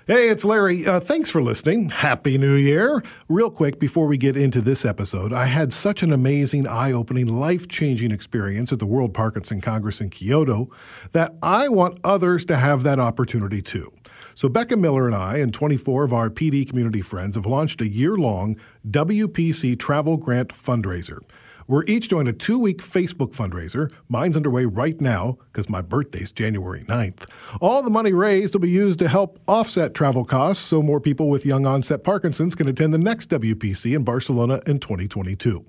Hey, it's Larry. Thanks for listening. Happy New Year. Real quick, before we get into this episode, I had such an amazing, eye-opening, life-changing experience at the World Parkinson Congress in Kyoto that I want others to have that opportunity too. So Becca Miller and I and 24 of our PD community friends have launched a year-long WPC travel grant fundraiser. We're each doing a 2-week Facebook fundraiser. Mine's underway right now because my birthday's January 9th. All the money raised will be used to help offset travel costs so more people with young onset Parkinson's can attend the next WPC in Barcelona in 2022.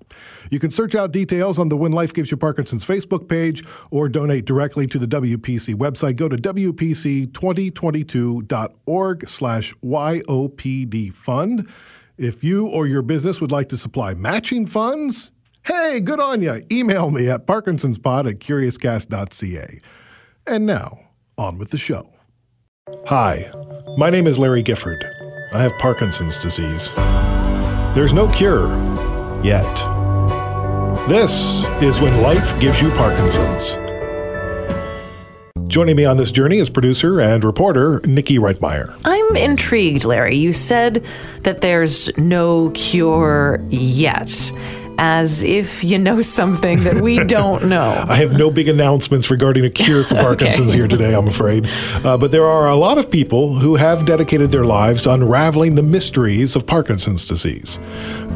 You can search out details on the When Life Gives You Parkinson's Facebook page or donate directly to the WPC website. Go to wpc2022.org/YOPD fund. If you or your business would like to supply matching funds, hey, good on ya. Email me at parkinsonspod@curiouscast.ca. And now, on with the show. Hi, my name is Larry Gifford. I have Parkinson's disease. There's no cure, yet. This is When Life Gives You Parkinson's. Joining me on this journey is producer and reporter Niki Reitmeyer. I'm intrigued, Larry. You said that there's no cure yet, as if you know something that we don't know. I have no big announcements regarding a cure for Parkinson's here today, I'm afraid. But there are a lot of people who have dedicated their lives to unraveling the mysteries of Parkinson's disease.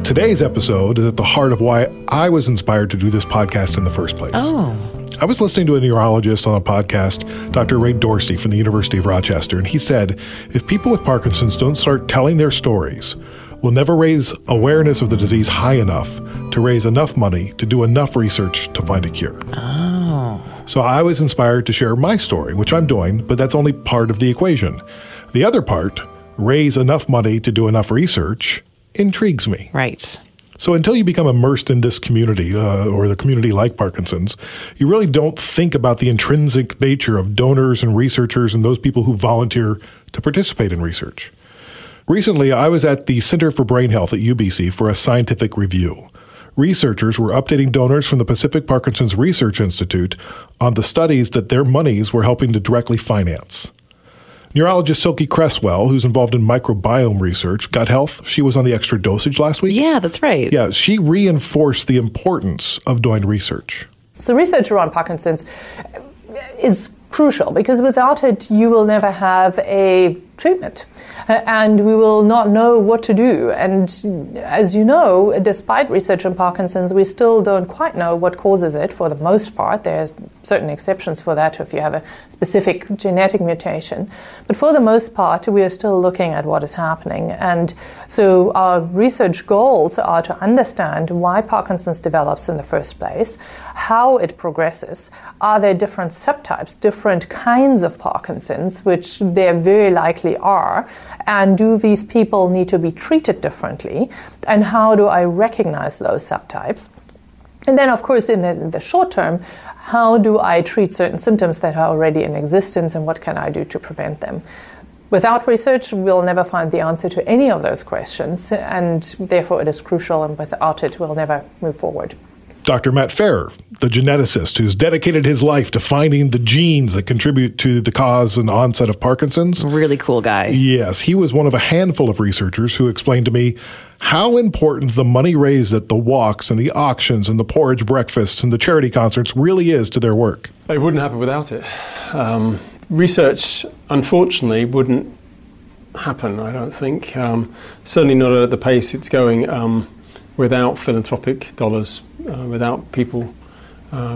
Today's episode is at the heart of why I was inspired to do this podcast in the first place. Oh. I was listening to a neurologist on a podcast, Dr. Ray Dorsey from the University of Rochester, and he said, if people with Parkinson's don't start telling their stories, we'll never raise awareness of the disease high enough to raise enough money to do enough research to find a cure. Oh. So I was inspired to share my story, which I'm doing, but that's only part of the equation. The other part, raise enough money to do enough research, intrigues me. Right. So until you become immersed in this community, or the community like Parkinson's, you really don't think about the intrinsic nature of donors and researchers and those people who volunteer to participate in research. Recently, I was at the Center for Brain Health at UBC for a scientific review. Researchers were updating donors from the Pacific Parkinson's Research Institute on the studies that their monies were helping to directly finance. Neurologist Silke Cresswell, who's involved in microbiome research, gut health, she was on the extra dosage last week. Yeah, that's right. Yeah, she reinforced the importance of doing research. So research around Parkinson's is crucial because without it, you will never have a treatment and we will not know what to do. And as you know, despite research on Parkinson's, we still don't quite know what causes it for the most part. There are certain exceptions for that if you have a specific genetic mutation. But for the most part, we are still looking at what is happening. And so our research goals are to understand why Parkinson's develops in the first place, how it progresses, are there different subtypes, different kinds of Parkinson's, which there very likely are, and do these people need to be treated differently, and how do I recognize those subtypes? And then, of course, in the short term, how do I treat certain symptoms that are already in existence, and what can I do to prevent them? Without research, we'll never find the answer to any of those questions, and therefore it is crucial, and without it, we'll never move forward. Dr. Matt Farrer, the geneticist who's dedicated his life to finding the genes that contribute to the cause and onset of Parkinson's. Really cool guy. Yes, he was one of a handful of researchers who explained to me how important the money raised at the walks and the auctions and the porridge breakfasts and the charity concerts really is to their work. It wouldn't happen without it. Research, unfortunately, wouldn't happen, I don't think. Certainly not at the pace it's going without philanthropic dollars, without people,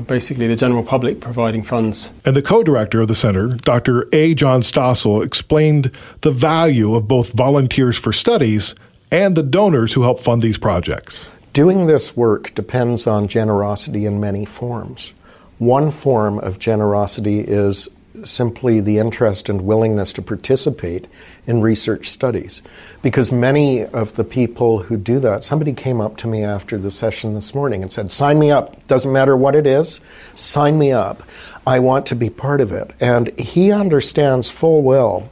basically the general public, providing funds. And the co-director of the center, Dr. A. John Stossel, explained the value of both volunteers for studies and the donors who help fund these projects. Doing this work depends on generosity in many forms. One form of generosity is simply the interest and willingness to participate in research studies. Because many of the people who do that, somebody came up to me after the session this morning and said, sign me up, doesn't matter what it is, sign me up. I want to be part of it. And he understands full well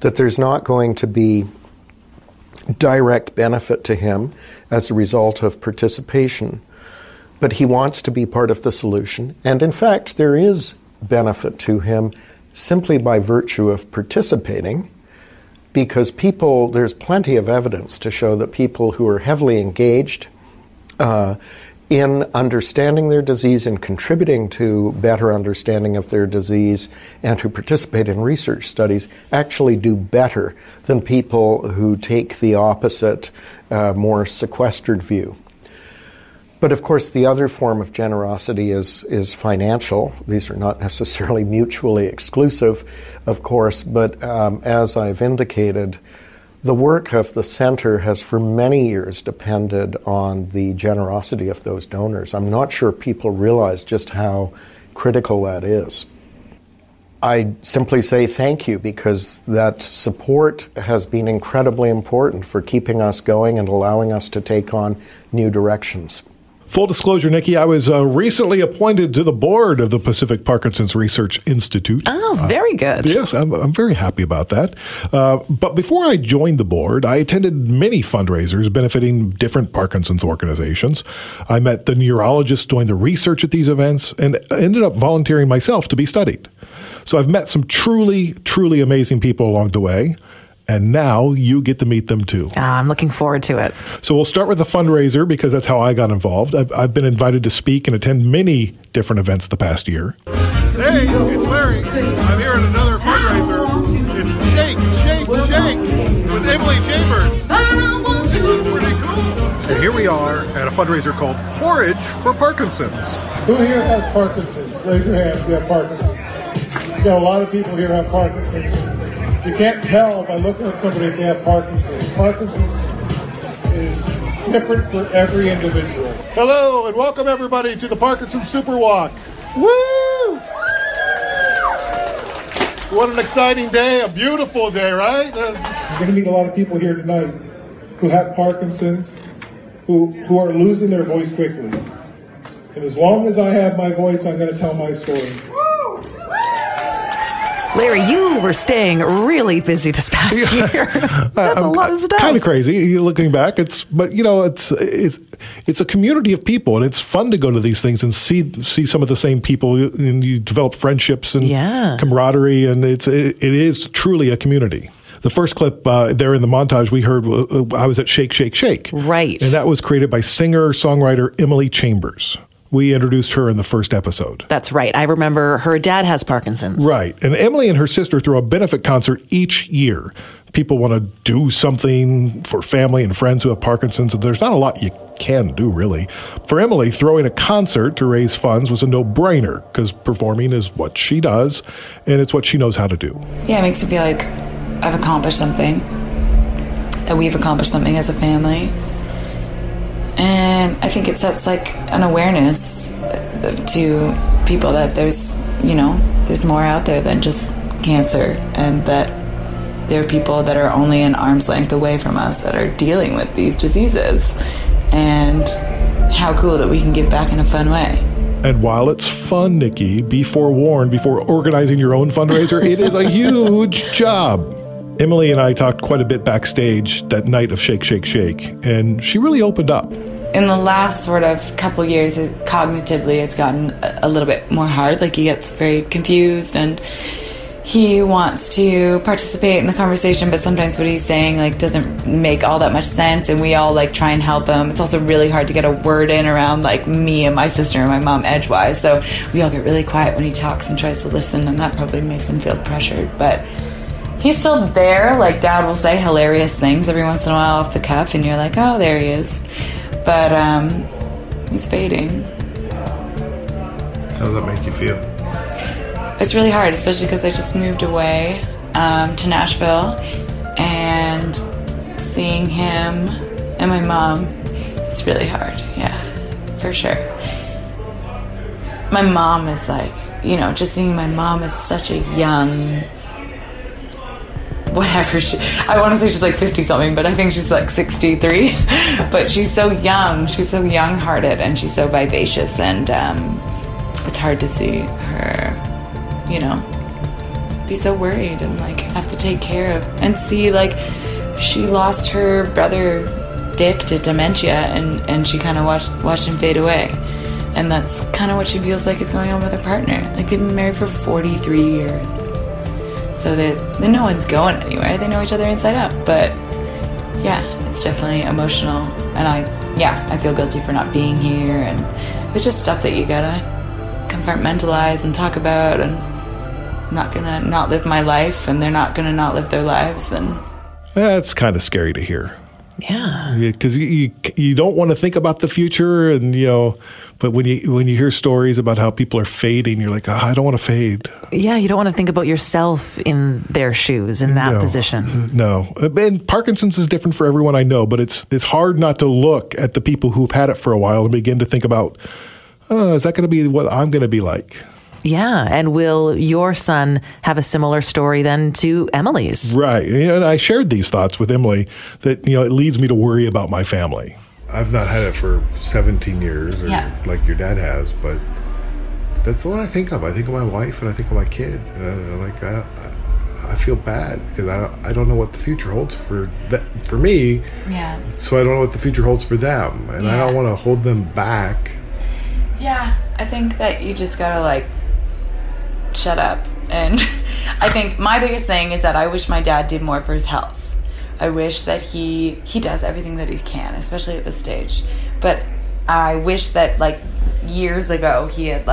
that there's not going to be direct benefit to him as a result of participation, but he wants to be part of the solution. And in fact, there is benefit to him simply by virtue of participating. because there's plenty of evidence to show that people who are heavily engaged in understanding their disease and contributing to better understanding of their disease and who participate in research studies actually do better than people who take the opposite, more sequestered view. But of course, the other form of generosity is financial. These are not necessarily mutually exclusive, of course, but as I've indicated, the work of the center has for many years depended on the generosity of those donors. I'm not sure people realize just how critical that is. I simply say thank you, because that support has been incredibly important for keeping us going and allowing us to take on new directions. Full disclosure, Niki, I was recently appointed to the board of the Pacific Parkinson's Research Institute. Oh, very good. Yes, I'm very happy about that. But before I joined the board, I attended many fundraisers benefiting different Parkinson's organizations. I met the neurologists doing the research at these events and ended up volunteering myself to be studied. So I've met some truly, truly amazing people along the way. And now you get to meet them too. I'm looking forward to it. So we'll start with the fundraiser, because that's how I got involved. I've been invited to speak and attend many different events the past year. Hey, it's Larry. I'm here at another fundraiser. It's Shake, Shake, Shake with Emily Chambers. This is pretty cool. So here we are at a fundraiser called Porridge for Parkinson's. Who here has Parkinson's? Raise your hand if you have Parkinson's. You got a lot of people here have Parkinson's. You can't tell by looking at somebody if they have Parkinson's. Parkinson's is different for every individual. Hello, and welcome everybody to the Parkinson's Super Walk. Woo! What an exciting day, a beautiful day, right? You're going to meet a lot of people here tonight who have Parkinson's, who are losing their voice quickly. And as long as I have my voice, I'm going to tell my story. Larry, you were staying really busy this past year. That's a lot of stuff. Kind of crazy looking back. It's a community of people, and it's fun to go to these things and see some of the same people, and you develop friendships and camaraderie, and it is truly a community. The first clip there in the montage we heard, I was at Shake, Shake, Shake. Right. And that was created by singer-songwriter Emily Chambers. We introduced her in the first episode. That's right. I remember her dad has Parkinson's. Right. And Emily and her sister throw a benefit concert each year. People want to do something for family and friends who have Parkinson's, and there's not a lot you can do, really. For Emily, throwing a concert to raise funds was a no-brainer, because performing is what she does, and it's what she knows how to do. Yeah, it makes me feel like I've accomplished something, that we've accomplished something as a family. And I think it sets like an awareness to people that there's more out there than just cancer, and that there are people that are only an arm's length away from us that are dealing with these diseases, and how cool that we can give back in a fun way. And while it's fun, Niki, be forewarned before organizing your own fundraiser, it is a huge job. Emily and I talked quite a bit backstage that night of Shake, Shake, Shake, and she really opened up. In the last sort of couple years, cognitively, it's gotten a little bit more hard. Like, he gets very confused, and he wants to participate in the conversation, but sometimes what he's saying like doesn't make all that much sense, and we all like try and help him. It's also really hard to get a word in around like me and my sister and my mom edgewise, so we all get really quiet when he talks and tries to listen, and that probably makes him feel pressured. But he's still there. Like, Dad will say hilarious things every once in a while off the cuff, and you're like, oh, there he is. But he's fading. How does that make you feel? It's really hard, especially because I just moved away to Nashville, and seeing him and my mom, it's really hard. Yeah, for sure. My mom is like, just seeing my mom is such a young, whatever I want to say she's like 50 something, but I think she's like 63. But she's so young. She's so young-hearted, and she's so vivacious, and it's hard to see her, be so worried and like have to take care of, and see like she lost her brother Dick to dementia, and she kind of watched him fade away, and that's kind of what she feels like is going on with her partner. Like, they've been married for 43 years. so that no one's going anywhere. They know each other inside out. But yeah, it's definitely emotional, and I feel guilty for not being here, and it's just stuff that you gotta compartmentalize and talk about, and I'm not gonna not live my life, and they're not gonna not live their lives, and that's kind of scary to hear. Yeah, because you don't want to think about the future, and but when you hear stories about how people are fading, you're like, I don't want to fade. Yeah, you don't want to think about yourself in their shoes, in that position. No, and Parkinson's is different for everyone, I know, but it's hard not to look at the people who've had it for a while and begin to think about, is that going to be what I'm going to be like? Yeah, and will your son have a similar story then to Emily's? Right, and I shared these thoughts with Emily that it leads me to worry about my family. I've not had it for 17 years, like your dad has, but that's what I think of. I think of my wife and I think of my kid. I feel bad because I don't know what the future holds for me. Yeah. So I don't know what the future holds for them, and I don't want to hold them back. Yeah, I think that you just gotta shut up. And I think my biggest thing is that I wish my dad did more for his health. I wish that he does everything that he can, especially at this stage. But I wish that years ago he had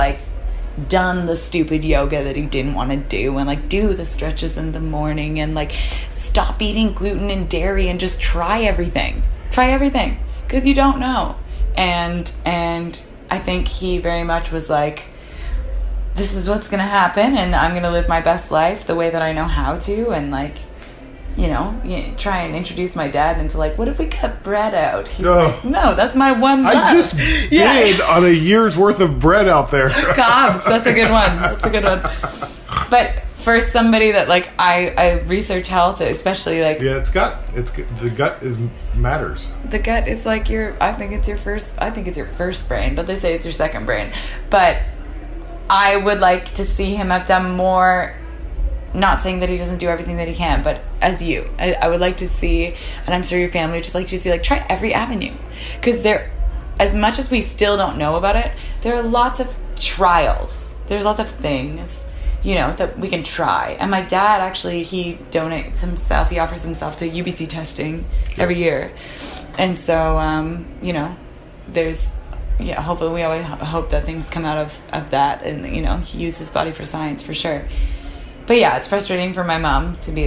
done the stupid yoga that he didn't want to do, and do the stretches in the morning, and stop eating gluten and dairy, and just try everything because you don't know. And I think he very much was this is what's gonna happen, and I'm gonna live my best life the way that I know how to, and try and introduce my dad into what if we cut bread out? He's no, that's my one love. I just bid on a year's worth of bread out there. Cobs, that's a good one. But for somebody that I research health, especially the gut matters. The gut is I think it's your first brain, but they say it's your second brain. But I would like to see him have done more. Not saying that he doesn't do everything that he can, but as I would like to see, and I'm sure your family would just like to see, try every avenue. Because as much as we still don't know about it, there are lots of trials. There's lots of things, that we can try. And my dad, actually, he donates himself, he offers himself to UBC testing every year. And so, there's, hopefully we always hope that things come out of that, and, he uses his body for science for sure. But yeah, it's frustrating for my mom to be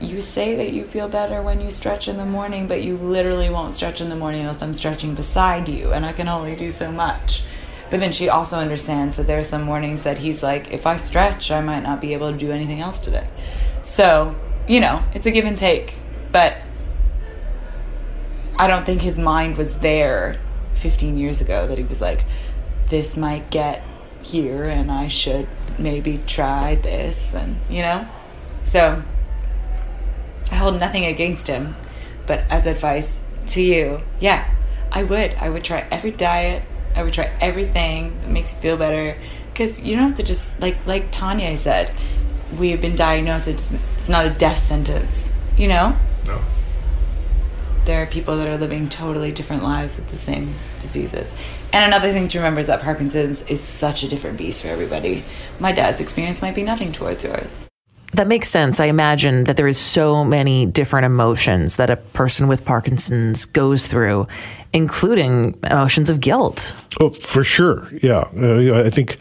you say that you feel better when you stretch in the morning, but you literally won't stretch in the morning unless I'm stretching beside you, and I can only do so much. But then she also understands that there are some mornings that he's if I stretch, I might not be able to do anything else today. So, it's a give and take. But I don't think his mind was there 15 years ago that he was this might get here and I should maybe try this, and so I hold nothing against him, but as advice to you, I would try every diet, I would try everything that makes you feel better, because you don't have to just like Tanya said, we've been diagnosed, it's not a death sentence, No. There are people that are living totally different lives with the same diseases. And another thing to remember is that Parkinson's is such a different beast for everybody. My dad's experience might be nothing towards yours. That makes sense. I imagine that there is so many different emotions that a person with Parkinson's goes through, including emotions of guilt. Oh, for sure. Yeah. I think,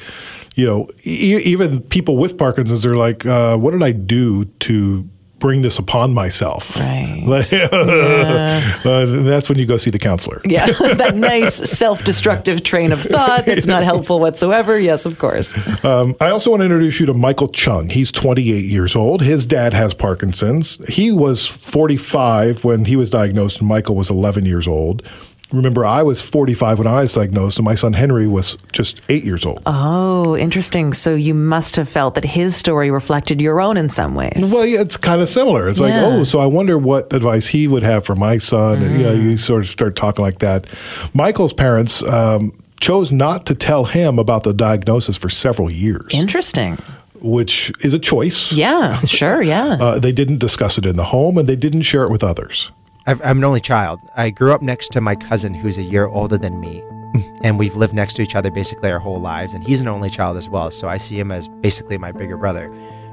even people with Parkinson's are what did I do to bring this upon myself? Right. That's when you go see the counselor. Yeah, that nice self-destructive train of thought that's not helpful whatsoever. Yes, of course. I also want to introduce you to Michael Chung. He's 28 years old. His dad has Parkinson's. He was 45 when he was diagnosed, and Michael was 11 years old. Remember, I was 45 when I was diagnosed, and my son Henry was just 8 years old. Oh, interesting. So you must have felt that his story reflected your own in some ways. Well, yeah, it's kind of similar. It's so I wonder what advice he would have for my son. And, you sort of start talking like that. Michael's parents chose not to tell him about the diagnosis for several years. Interesting. Which is a choice. Yeah, sure, yeah. They didn't discuss it in the home, and they didn't share it with others. I'm an only child. I grew up next to my cousin who's a year older than me, and we've lived next to each other basically our whole lives, and he's an only child as well, so I see him as basically my bigger brother.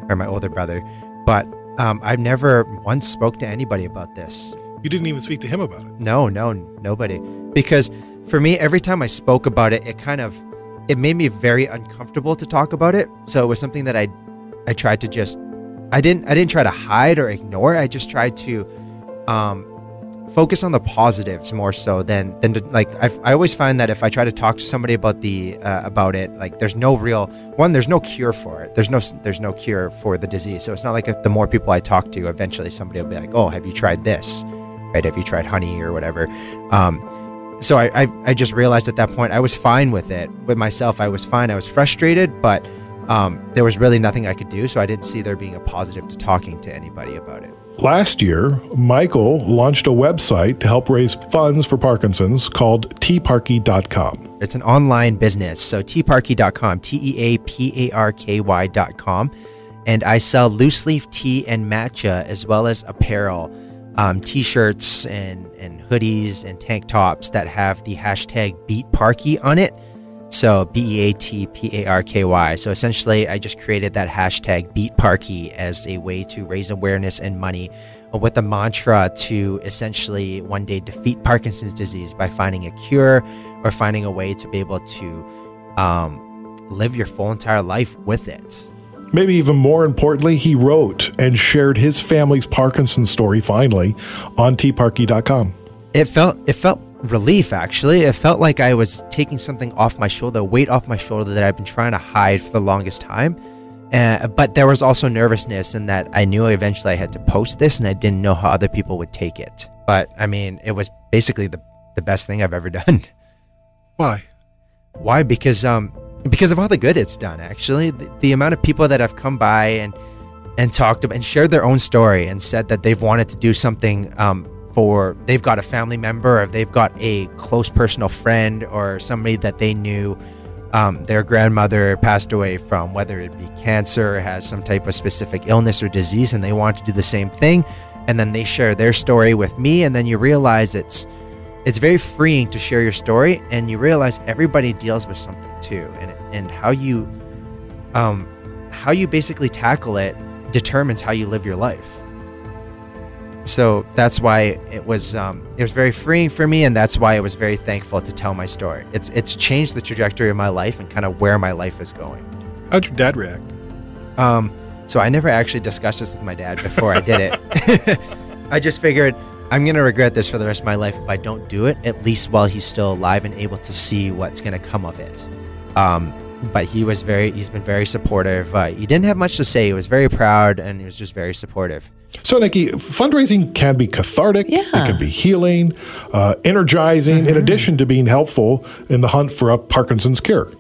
or my older brother. But I've never once spoke to anybody about this. You didn't even speak to him about it? No, nobody. Because for me, every time I spoke about it, it made me very uncomfortable to talk about it. So it was something that I tried to just, I didn't try to hide or ignore. I just tried to focus on the positives more so than to, like, I always find that if I try to talk to somebody about it, like, there's no cure for it. There's no cure for the disease. So it's not like if the more people I talk to, eventually somebody will be like, oh, have you tried this? Right? Have you tried honey or whatever? So I just realized at that point I was fine with it. With myself, I was fine. I was frustrated, but there was really nothing I could do. So I didn't see there being a positive to talking to anybody about it. Last year, Michael launched a website to help raise funds for Parkinson's called teaparky.com. It's an online business. So teaparky.com, teaparky.com. And I sell loose leaf tea and matcha, as well as apparel, t-shirts and hoodies and tank tops that have the hashtag BeatParky on it. So BeatParky. So essentially, I just created that hashtag BeatParky as a way to raise awareness and money with a mantra to essentially one day defeat Parkinson's disease by finding a cure or finding a way to be able to live your full entire life with it. Maybe even more importantly, he wrote and shared his family's Parkinson's story finally on teaparky.com. It felt relief, actually. It felt like I was taking something off my shoulder, weight off my shoulder that I've been trying to hide for the longest time. But there was also nervousness in that I knew eventually I had to post this and I didn't know how other people would take it. But I mean, it was basically the best thing I've ever done. Why? Why? Because of all the good it's done, actually. The amount of people that have come by and talked about and shared their own story and said that they've wanted to do something they've got a family member, or they've got a close personal friend or somebody that they knew their grandmother passed away from, whether it be cancer or has some type of specific illness or disease, and they want to do the same thing, and then they share their story with me, and then you realize it's very freeing to share your story, and you realize everybody deals with something too, and how you basically tackle it determines how you live your life. So that's why it was very freeing for me, and that's why I was very thankful to tell my story. It's changed the trajectory of my life and kind of where my life is going. How'd your dad react? So I never actually discussed this with my dad before I did it. I just figured I'm going to regret this for the rest of my life if I don't do it, at least while he's still alive and able to see what's going to come of it. But he's been very supportive. He didn't have much to say. He was very proud, and he was just very supportive. So, Niki, fundraising can be cathartic. Yeah. It can be healing, energizing, in addition to being helpful in the hunt for a Parkinson's cure.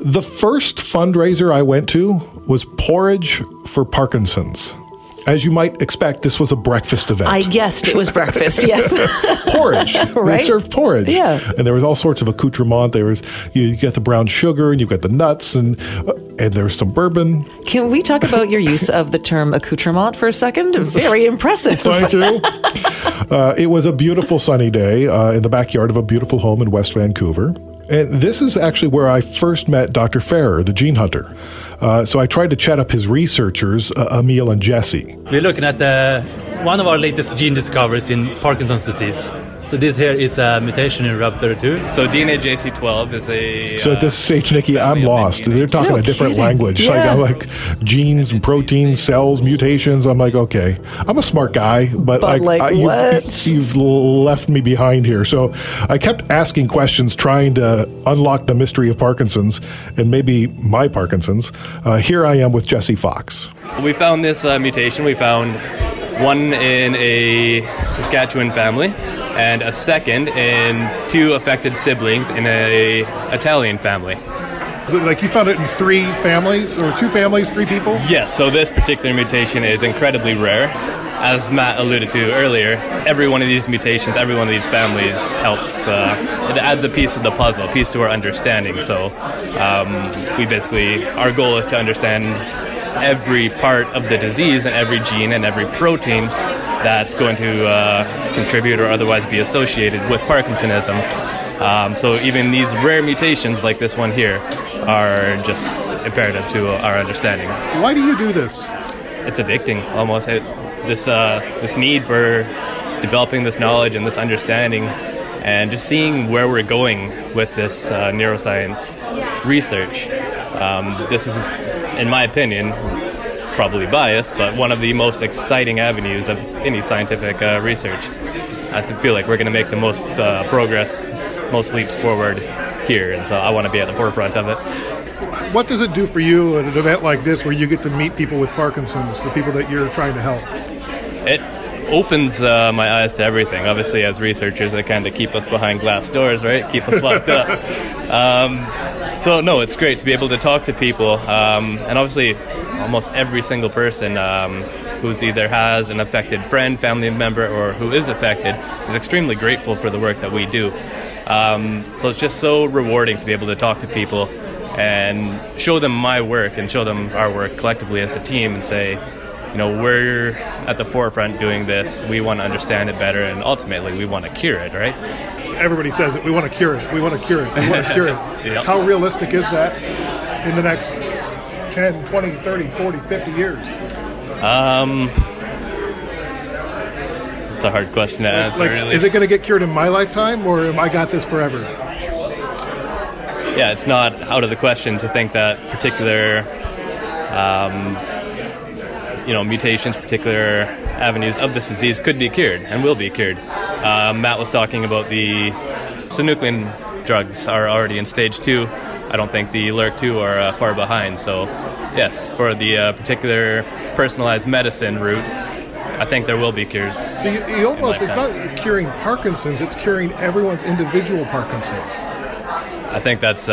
The first fundraiser I went to was Porridge for Parkinson's. As you might expect, this was a breakfast event. I guessed it was breakfast, yes. Porridge. Right? They served porridge. Yeah. And there was all sorts of accoutrement. You get the brown sugar, and you've got the nuts, and there was some bourbon. Can we talk about your use of the term accoutrement for a second? Very impressive. Thank you. It was a beautiful sunny day in the backyard of a beautiful home in West Vancouver. And this is actually where I first met Dr. Ferrer, the gene hunter. So I tried to chat up his researchers, Emil and Jesse. We're looking at one of our latest gene discoveries in Parkinson's disease. So this here is a mutation in RUB32. So DNA JC12 is a... So at this stage, Niki, I'm lost. They're talking a different language. Yeah. I'm like genes and proteins, cells, mutations. I'm like, okay. I'm a smart guy, but what? You've left me behind here. So I kept asking questions, trying to unlock the mystery of Parkinson's and maybe my Parkinson's. Here I am with Jesse Fox. We found this mutation. We found one in a Saskatchewan family, and a second in two affected siblings in a Italian family. Like you found it in three families, or two families, three people? Yes, so this particular mutation is incredibly rare. As Matt alluded to earlier, every one of these mutations, every one of these families helps, it adds a piece of the puzzle, a piece to our understanding. So our goal is to understand every part of the disease and every gene and every protein that's going to contribute or otherwise be associated with Parkinsonism. So even these rare mutations like this one here are just imperative to our understanding. Why do you do this? It's addicting, almost. This need for developing this knowledge and this understanding, and just seeing where we're going with this neuroscience research. This is, in my opinion, probably biased, but one of the most exciting avenues of any scientific research. I feel like we're going to make the most progress, most leaps forward here, and so I want to be at the forefront of it. What does it do for you at an event like this where you get to meet people with Parkinson's, the people that you're trying to help? It opens my eyes to everything. Obviously, as researchers, they kind of keep us behind glass doors, right? Keep us locked up. So, no, it's great to be able to talk to people. And obviously, almost every single person who's either has an affected friend, family member, or who is affected is extremely grateful for the work that we do. So it's just so rewarding to be able to talk to people and show them my work and show them our work collectively as a team and say, you know, we're at the forefront doing this. We want to understand it better, and ultimately we want to cure it, right? Everybody says it. We want to cure it. We want to cure it. We want to cure it. Yep. How realistic is that in the next 10, 20, 30, 40, 50 years? It's a hard question to answer, really. Is it going to get cured in my lifetime, or am I got this forever? Yeah, it's not out of the question to think that particular mutations, particular avenues of this disease could be cured and will be cured. Matt was talking about the synuclein drugs are already in stage 2. I don't think the LRRK2 are far behind. So, yes, for the particular personalized medicine route, I think there will be cures. So you almost, it's not curing Parkinson's, it's curing everyone's individual Parkinson's. I think that's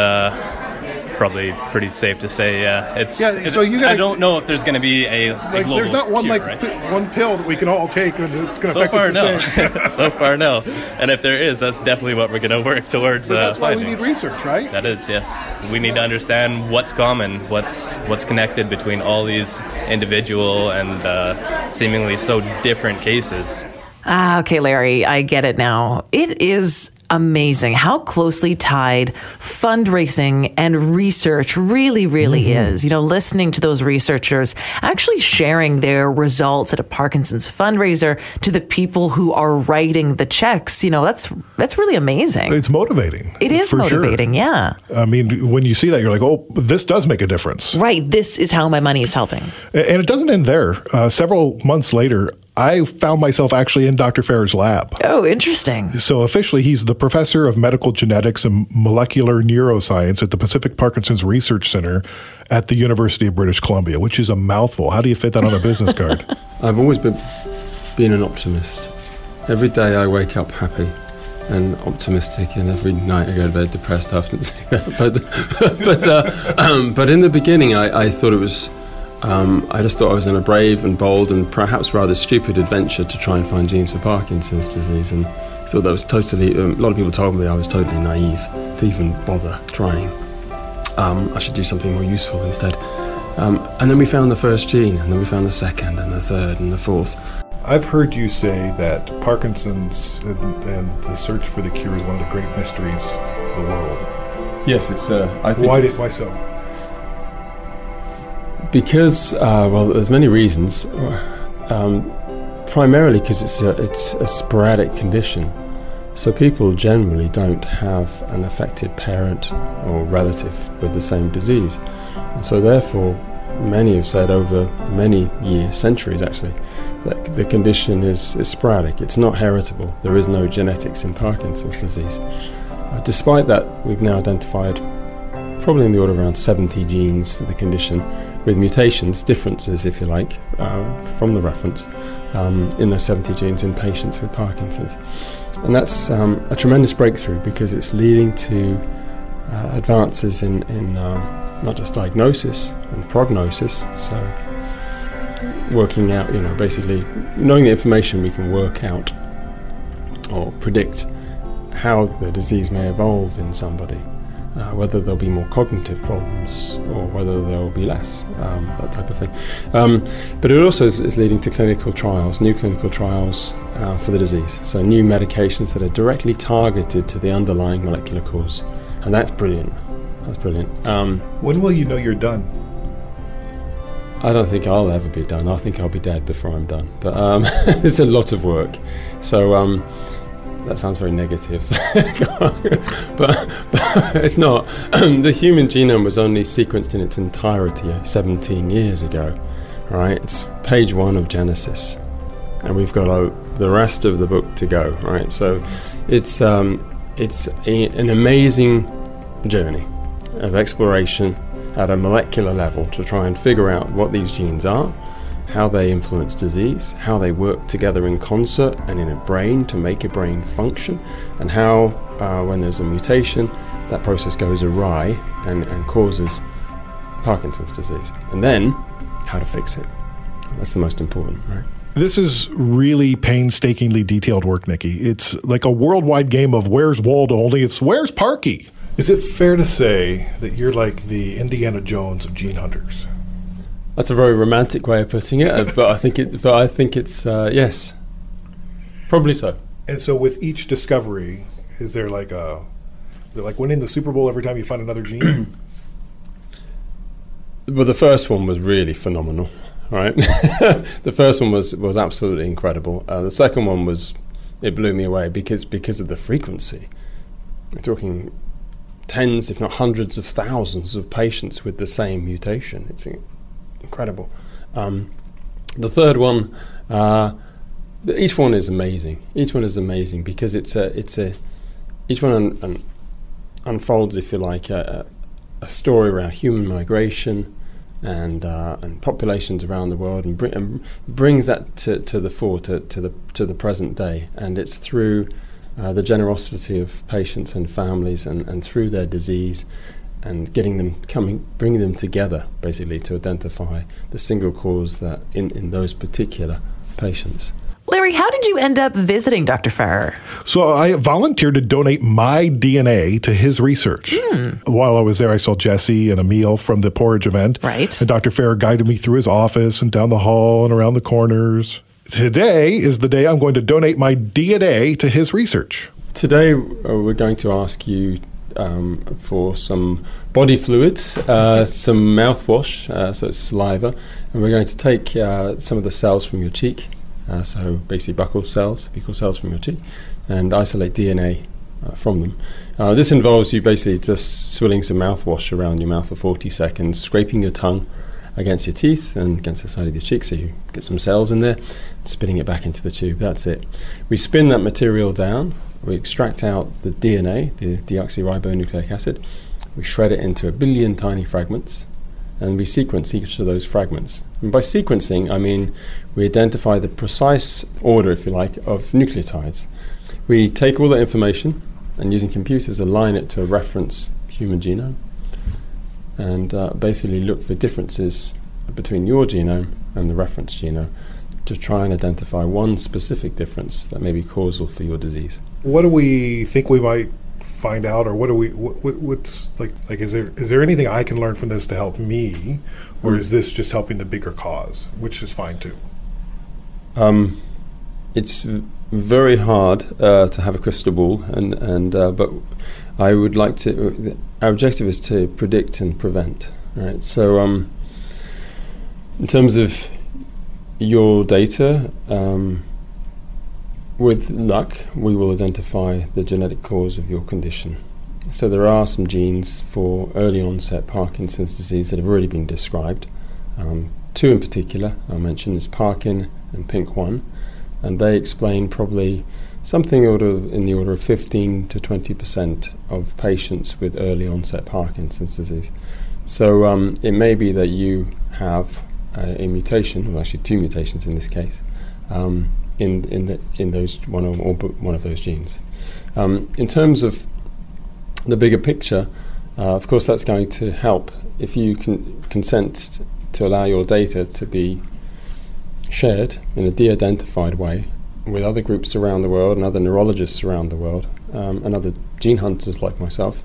probably pretty safe to say, yeah. So you gotta, I don't know if there's going to be a global there's not one cure, one pill that we can all take and it's going to affect us the same. So far, no. And if there is, that's definitely what we're going to work towards. But that's why finding. we need research, right? That is, yes. We need to understand what's common, what's connected between all these individual and seemingly so different cases. Okay, Larry, I get it now. It is amazing how closely tied fundraising and research really is. You know, listening to those researchers actually sharing their results at a Parkinson's fundraiser to the people who are writing the checks, you know, that's really amazing. It's motivating. It is motivating, sure. Yeah. I mean, when you see that, you're like, oh, this does make a difference. Right. This is how my money is helping. And it doesn't end there. Several months later, I found myself actually in Dr. Farrer's lab. Oh, interesting. So officially, he's the professor of medical genetics and molecular neuroscience at the Pacific Parkinson's Research Center at the University of British Columbia, which is a mouthful. How do you fit that on a business card? I've always been an optimist. Every day I wake up happy and optimistic, and every night I go to bed depressed after that. But in the beginning, I thought it was... I just thought I was in a brave and bold and perhaps rather stupid adventure to try and find genes for Parkinson's disease, and thought that was totally, a lot of people told me I was totally naive to even bother trying. I should do something more useful instead. And then we found the first gene, and then we found the second and the third and the fourth. I've heard you say that Parkinson's and the search for the cure is one of the great mysteries of the world. Yes, it's. I think. Why so? Because, there's many reasons. Primarily because it's a sporadic condition. So people generally don't have an affected parent or relative with the same disease. And so therefore, many have said over many years, centuries actually, that the condition is sporadic. It's not heritable. There is no genetics in Parkinson's disease. Despite that, we've now identified probably in the order of around 70 genes for the condition, with mutations, differences if you like, from the reference, in those 70 genes in patients with Parkinson's. And that's a tremendous breakthrough because it's leading to advances in not just diagnosis and prognosis, so working out, basically knowing the information, we can work out or predict how the disease may evolve in somebody. whether there'll be more cognitive problems or whether there will be less, that type of thing. But it also is leading to clinical trials, new clinical trials for the disease. So new medications that are directly targeted to the underlying molecular cause. And that's brilliant. That's brilliant. When will you know you're done? I don't think I'll ever be done. I think I'll be dead before I'm done. But it's a lot of work. So that sounds very negative. but it's not. The human genome was only sequenced in its entirety 17 years ago. Right? It's page 1 of Genesis. And we've got the rest of the book to go. Right? So it's an amazing journey of exploration at a molecular level to try and figure out what these genes are, how they influence disease, how they work together in concert and in a brain to make a brain function, and how when there's a mutation that process goes awry and causes Parkinson's disease, and then how to fix it. That's the most important, right? This is really painstakingly detailed work, Niki. It's like a worldwide game of Where's Waldo, only it's Where's Parky? Is it fair to say that you're like the Indiana Jones of gene hunters? That's a very romantic way of putting it, but I think it's yes, probably so. And so, with each discovery, is it like winning the Super Bowl every time you find another gene? Well, the first one was really phenomenal, right? The first one was absolutely incredible. The second one it blew me away because of the frequency. We're talking tens, if not hundreds of thousands of patients with the same mutation. It's incredible. The third one, each one is amazing. Each one is amazing because each one unfolds, if you like, a story around human migration and populations around the world, and brings that to the fore, to the present day. And it's through the generosity of patients and families, and through their disease, and bringing them together, basically, to identify the single cause that in those particular patients. Larry, how did you end up visiting Dr. Farrer? So I volunteered to donate my DNA to his research. While I was there, I saw Jesse and Emil from the Porridge event. Right. And Dr. Farrer guided me through his office and down the hall and around the corners. Today is the day I'm going to donate my DNA to his research. Today, we're going to ask you for some body fluids, some mouthwash, so it's saliva, and we're going to take some of the cells from your cheek, so basically buccal cells from your cheek, and isolate DNA from them. This involves you basically just swilling some mouthwash around your mouth for 40 seconds, scraping your tongue against your teeth and against the side of your cheek, so you get some cells in there, spitting it back into the tube. That's it. We spin that material down, we extract out the DNA, the deoxyribonucleic acid, we shred it into 1 billion tiny fragments, and we sequence each of those fragments. And by sequencing, I mean we identify the precise order, if you like, of nucleotides. We take all that information and, using computers, align it to a reference human genome, and basically look for differences between your genome and the reference genome to try and identify one specific difference that may be causal for your disease. What do we think we might find out, or what's is there anything I can learn from this to help me, or is this just helping the bigger cause, which is fine too? It's very hard to have a crystal ball, but I would like to. Our objective is to predict and prevent. Right. So, in terms of your data, with luck, we will identify the genetic cause of your condition. So there are some genes for early onset Parkinson's disease that have already been described. 2 in particular I'll mention is Parkin and PINK1, and they explain probably something in the order of 15 to 20% of patients with early onset Parkinson's disease. So it may be that you have a mutation, well actually 2 mutations in this case, in those one of those genes. In terms of the bigger picture, of course that's going to help if you can consent to allow your data to be shared in a de-identified way with other groups around the world and other neurologists around the world and other gene hunters like myself.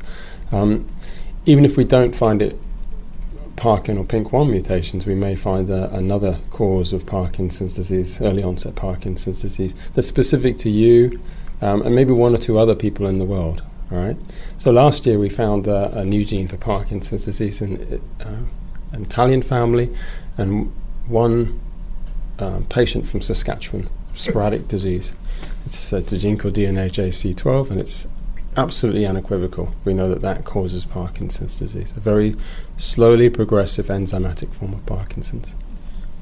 even if we don't find it Parkin or PINK1 mutations, we may find another cause of Parkinson's disease, early onset Parkinson's disease, that's specific to you and maybe one or two other people in the world. All right. So last year we found a new gene for Parkinson's disease in an Italian family, and one patient from Saskatchewan, sporadic disease. It's a gene called DNAJC12, and it's absolutely unequivocal. We know that causes Parkinson's disease, a very slowly progressive enzymatic form of Parkinson's.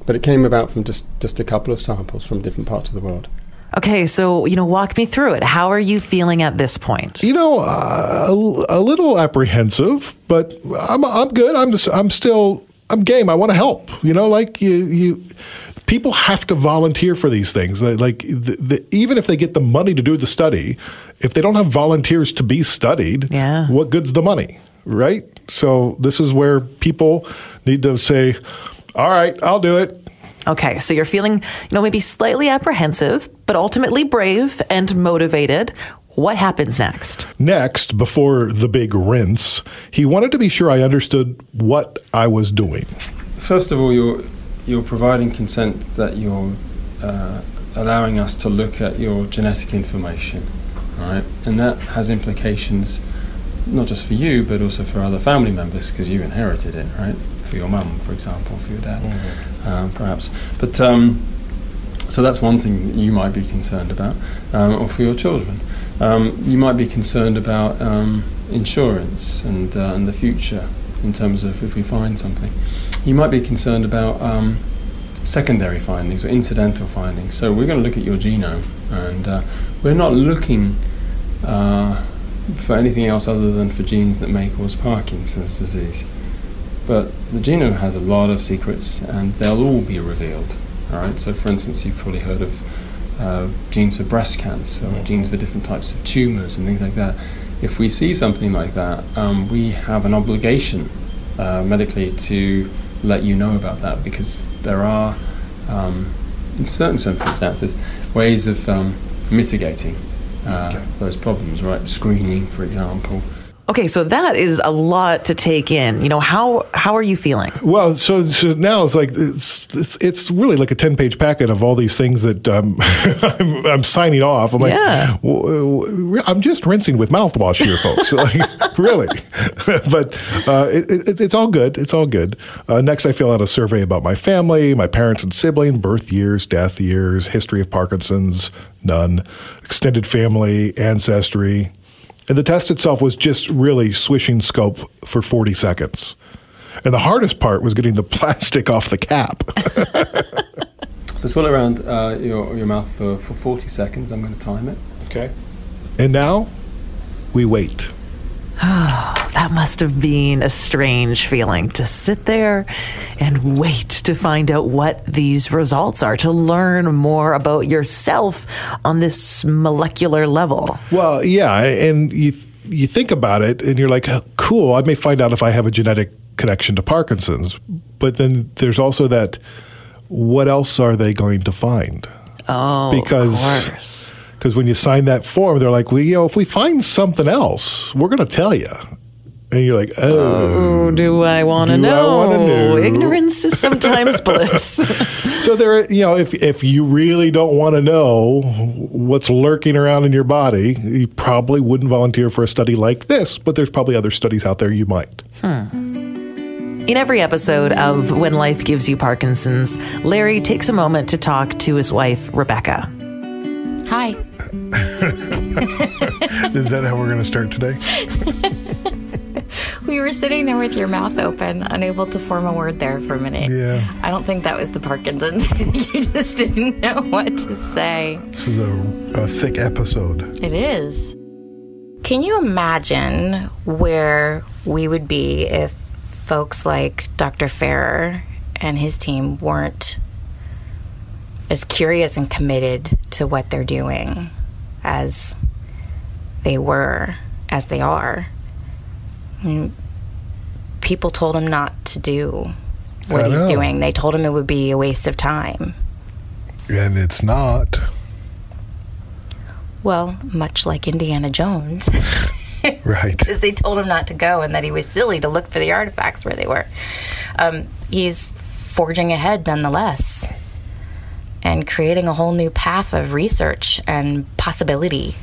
But it came about from just a couple of samples from different parts of the world. Okay, so, walk me through it. How are you feeling at this point? A little apprehensive, but I'm good. I'm game. I want to help. People have to volunteer for these things. Even if they get the money to do the study, if they don't have volunteers to be studied, what good's the money, right? So this is where people need to say, all right, I'll do it. Okay, so you're feeling, maybe slightly apprehensive, but ultimately brave and motivated. What happens next? Next, before the big rinse, he wanted to be sure I understood what I was doing. First of all, you're providing consent that you're allowing us to look at your genetic information, all right? And that has implications not just for you, but also for other family members, because you inherited it, right? For your mum, for example, for your dad, perhaps. But so that's one thing that you might be concerned about, or for your children. You might be concerned about insurance and the future in terms of if we find something. You might be concerned about secondary findings or incidental findings. So we're going to look at your genome, and we're not looking for anything else other than for genes that may cause Parkinson's disease. But the genome has a lot of secrets, and they'll all be revealed. All right. So, for instance, you've probably heard of genes for breast cancer, or genes for different types of tumours and things like that. If we see something like that, we have an obligation medically to let you know about that, because there are, in certain circumstances, ways of mitigating those problems, right? Screening, for example. Okay, so that is a lot to take in. How are you feeling? Well, so now it's like it's really like a 10-page packet of all these things that I'm signing off. I'm like, I'm just rinsing with mouthwash here, folks. Really, but it's all good. It's all good. Next, I fill out a survey about my family, my parents and sibling, birth years, death years, history of Parkinson's, none, extended family, ancestry. And the test itself was just really swishing scope for 40 seconds. And the hardest part was getting the plastic off the cap. So swirl around your mouth for 40 seconds. I'm going to time it. Okay. And now we wait. That must have been a strange feeling, to sit there and wait to find out what these results are, to learn more about yourself on this molecular level. Well, yeah, and you think about it and you're like, oh, cool, I may find out if I have a genetic connection to Parkinson's. But then there's also that, what else are they going to find? Oh, of course. Because when you sign that form, they're like, well, if we find something else, we're going to tell you. And you're like, oh, do I want to know? Ignorance is sometimes bliss. So if you really don't want to know what's lurking around in your body, you probably wouldn't volunteer for a study like this, but there's probably other studies out there you might. In every episode of When Life Gives You Parkinson's, Larry takes a moment to talk to his wife, Rebecca. Hi. Is that how we're going to start today? We were sitting there with your mouth open, unable to form a word there for a minute. Yeah. I don't think that was the Parkinson's. I think you just didn't know what to say. This is a thick episode. It is. Can you imagine where we would be if folks like Dr. Ferrer and his team weren't as curious and committed to what they're doing as they were, as they are? People told him not to do what he's doing. They told him it would be a waste of time. And it's not. Well, much like Indiana Jones. Right. Because they told him not to go and that he was silly to look for the artifacts where they were. He's forging ahead nonetheless and creating a whole new path of research and possibility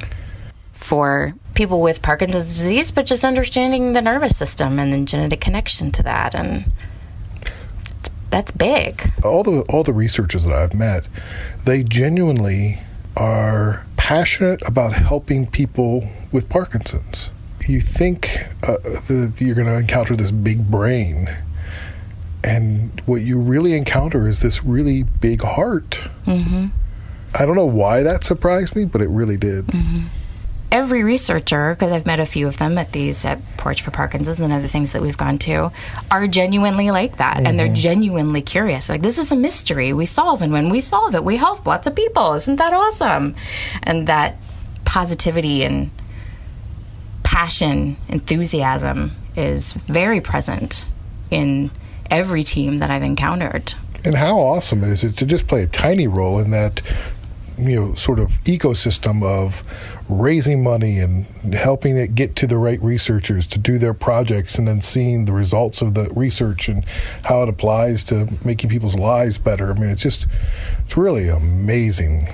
for people with Parkinson's disease, but just understanding the nervous system and the genetic connection to that. And that's big. All the researchers that I've met, they genuinely are passionate about helping people with Parkinson's. You think that you're going to encounter this big brain, and what you really encounter is this really big heart. Mm-hmm. I don't know why that surprised me, but it really did. Mm-hmm. Every researcher, because I've met a few of them at Porch for Parkinson's and other things that we've gone to, are genuinely like that. Mm-hmm. And they're genuinely curious. Like, this is a mystery we solve, and when we solve it, we help lots of people. Isn't that awesome? And that positivity and passion, enthusiasm is very present in every team that I've encountered. And how awesome is it to just play a tiny role in that, sort of ecosystem of raising money and helping it get to the right researchers to do their projects, and then seeing the results of the research and how it applies to making people's lives better. I mean, it's really amazing.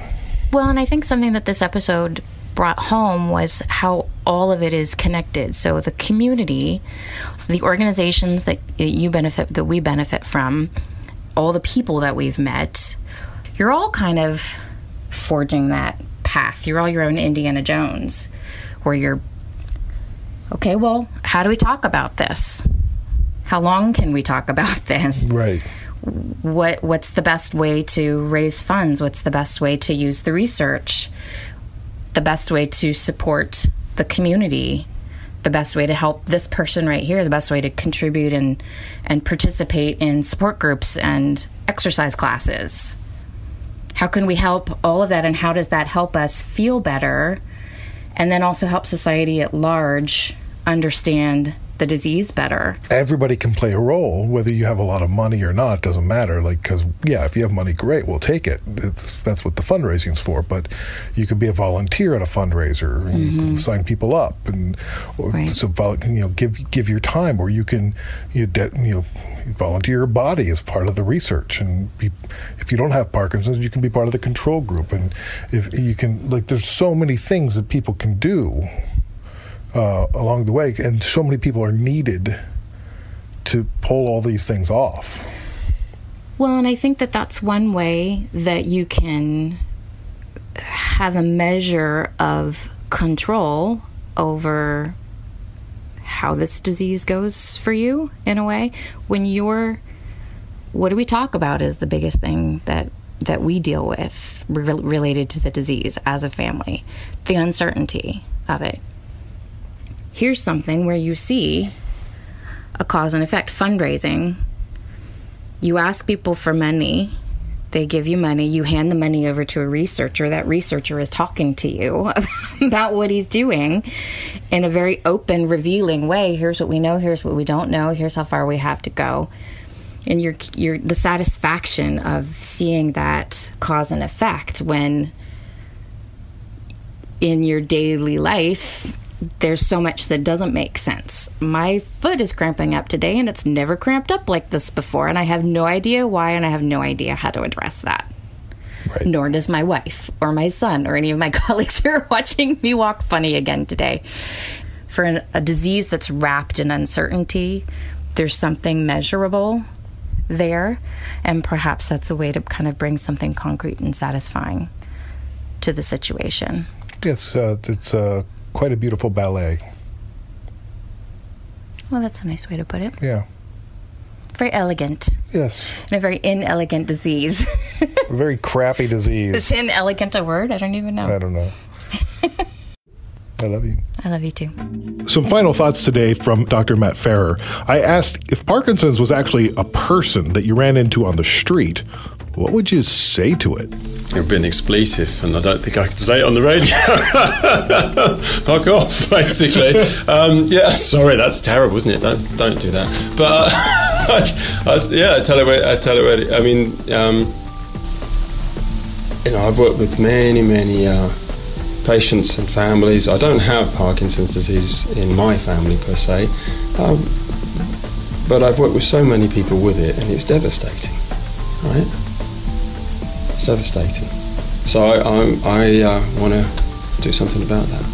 Well, and I think something that this episode brought home was how all of it is connected. So the community, the organizations that we benefit from, all the people that we've met, you're all kind of forging that path. You're all your own Indiana Jones, where you're, okay, well, how do we talk about this? How long can we talk about this? Right. What's the best way to raise funds? What's the best way to use the research? The best way to support the community? The best way to help this person right here? The best way to contribute and participate in support groups and exercise classes? How can we help all of that, and how does that help us feel better, and then also help society at large understand the disease better? Everybody can play a role, whether you have a lot of money or not. It doesn't matter. Because if you have money, great, we'll take it. That's what the fundraising's for. But you could be a volunteer at a fundraiser. Mm-hmm. You can sign people up, and give your time, or you can volunteer your body as part of the research. And if you don't have Parkinson's, you can be part of the control group. And if you can, there's so many things that people can do along the way, and so many people are needed to pull all these things off. Well, and I think that that's one way that you can have a measure of control over how this disease goes for you, in a way. When what do we talk about is the biggest thing that we deal with related to the disease as a family, the uncertainty of it. Here's something where you see a cause and effect. Fundraising. You ask people for money. They give you money. You hand the money over to a researcher. That researcher is talking to you about what he's doing in a very open, revealing way. Here's what we know. Here's what we don't know. Here's how far we have to go. And you're the satisfaction of seeing that cause and effect when in your daily life there's so much that doesn't make sense. My foot is cramping up today, and it's never cramped up like this before, and I have no idea why, and I have no idea how to address that. Right. Nor does my wife or my son or any of my colleagues who are watching me walk funny again today. For a disease that's wrapped in uncertainty, there's something measurable there, and perhaps that's a way to kind of bring something concrete and satisfying to the situation. Yes, it's quite a beautiful ballet. Well, that's a nice way to put it. Yeah. Very elegant. Yes. And a very inelegant disease. A very crappy disease. Is inelegant a word? I don't even know. I don't know. I love you. I love you too. Some final thoughts today from Dr. Matt Farrer. I asked if Parkinson's was actually a person that you ran into on the street, what would you say to it? It would be an expletive, and I don't think I can say it on the radio. Fuck off, basically. Yeah, sorry, that's terrible, isn't it? Don't do that. But I tell it. I mean, I've worked with many patients and families. I don't have Parkinson's disease in my family per se, but I've worked with so many people with it, and it's devastating, right? It's devastating. So I want to do something about that.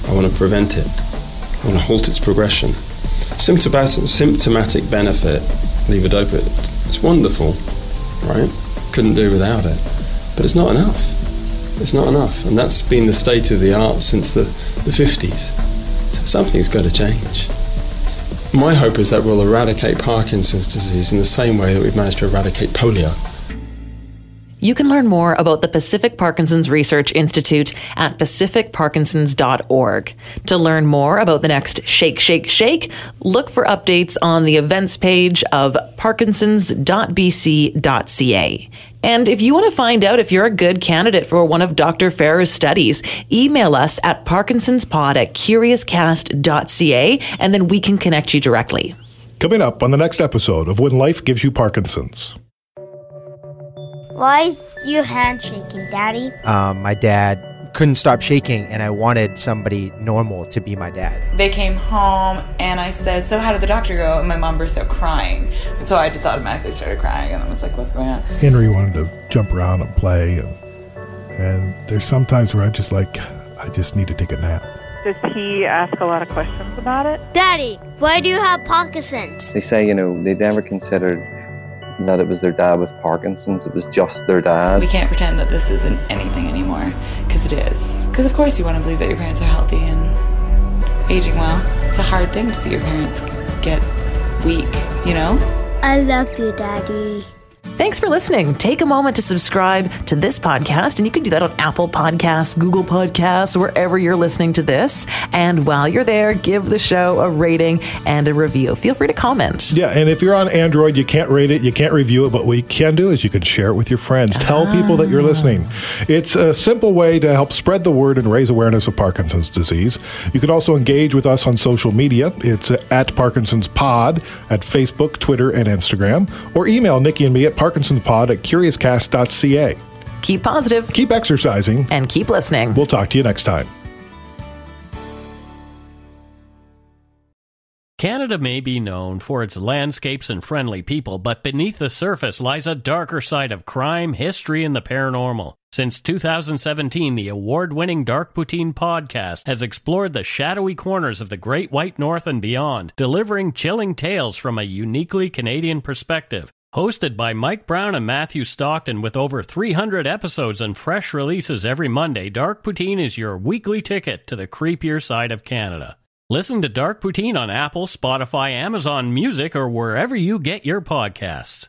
I want to prevent it. I want to halt its progression. Symptomatic benefit, levodopa, it's wonderful, right? Couldn't do without it. But it's not enough. It's not enough. And that's been the state of the art since the 50s. So something's got to change. My hope is that we'll eradicate Parkinson's disease in the same way that we've managed to eradicate polio. You can learn more about the Pacific Parkinson's Research Institute at pacificparkinsons.org. To learn more about the next Shake, Shake, Shake, look for updates on the events page of parkinsons.bc.ca. And if you want to find out if you're a good candidate for one of Dr. Ferrer's studies, email us at parkinsonspod@curiouscast.ca, and then we can connect you directly. Coming up on the next episode of When Life Gives You Parkinson's. Why is your hand shaking, Daddy? My dad couldn't stop shaking, and I wanted somebody normal to be my dad. They came home, and I said, so how did the doctor go? And my mom burst out crying. And so I just automatically started crying, and I was like, what's going on? Henry wanted to jump around and play, and there's sometimes where I just need to take a nap. Does he ask a lot of questions about it? Daddy, why do you have Parkinson's? They say, they never considered that it was their dad with Parkinson's. It was just their dad. We can't pretend that this isn't anything anymore, because it is. Because of course you want to believe that your parents are healthy and aging well. It's a hard thing to see your parents get weak, I love you, Daddy. Thanks for listening. Take a moment to subscribe to this podcast, and you can do that on Apple Podcasts, Google Podcasts, wherever you're listening to this. And while you're there, give the show a rating and a review. Feel free to comment. Yeah, and if you're on Android, you can't rate it, you can't review it, but what you can do is you can share it with your friends. Tell people that you're listening. It's a simple way to help spread the word and raise awareness of Parkinson's disease. You can also engage with us on social media. It's at Parkinson's Pod at Facebook, Twitter, and Instagram. Or email Niki and me at parkinsonspod@curiouscast.ca. Keep positive. Keep exercising. And keep listening. We'll talk to you next time. Canada may be known for its landscapes and friendly people, but beneath the surface lies a darker side of crime, history, and the paranormal. Since 2017, the award-winning Dark Poutine podcast has explored the shadowy corners of the Great White North and beyond, delivering chilling tales from a uniquely Canadian perspective. Hosted by Mike Brown and Matthew Stockton with over 300 episodes and fresh releases every Monday, Dark Poutine is your weekly ticket to the creepier side of Canada. Listen to Dark Poutine on Apple, Spotify, Amazon Music, or wherever you get your podcasts.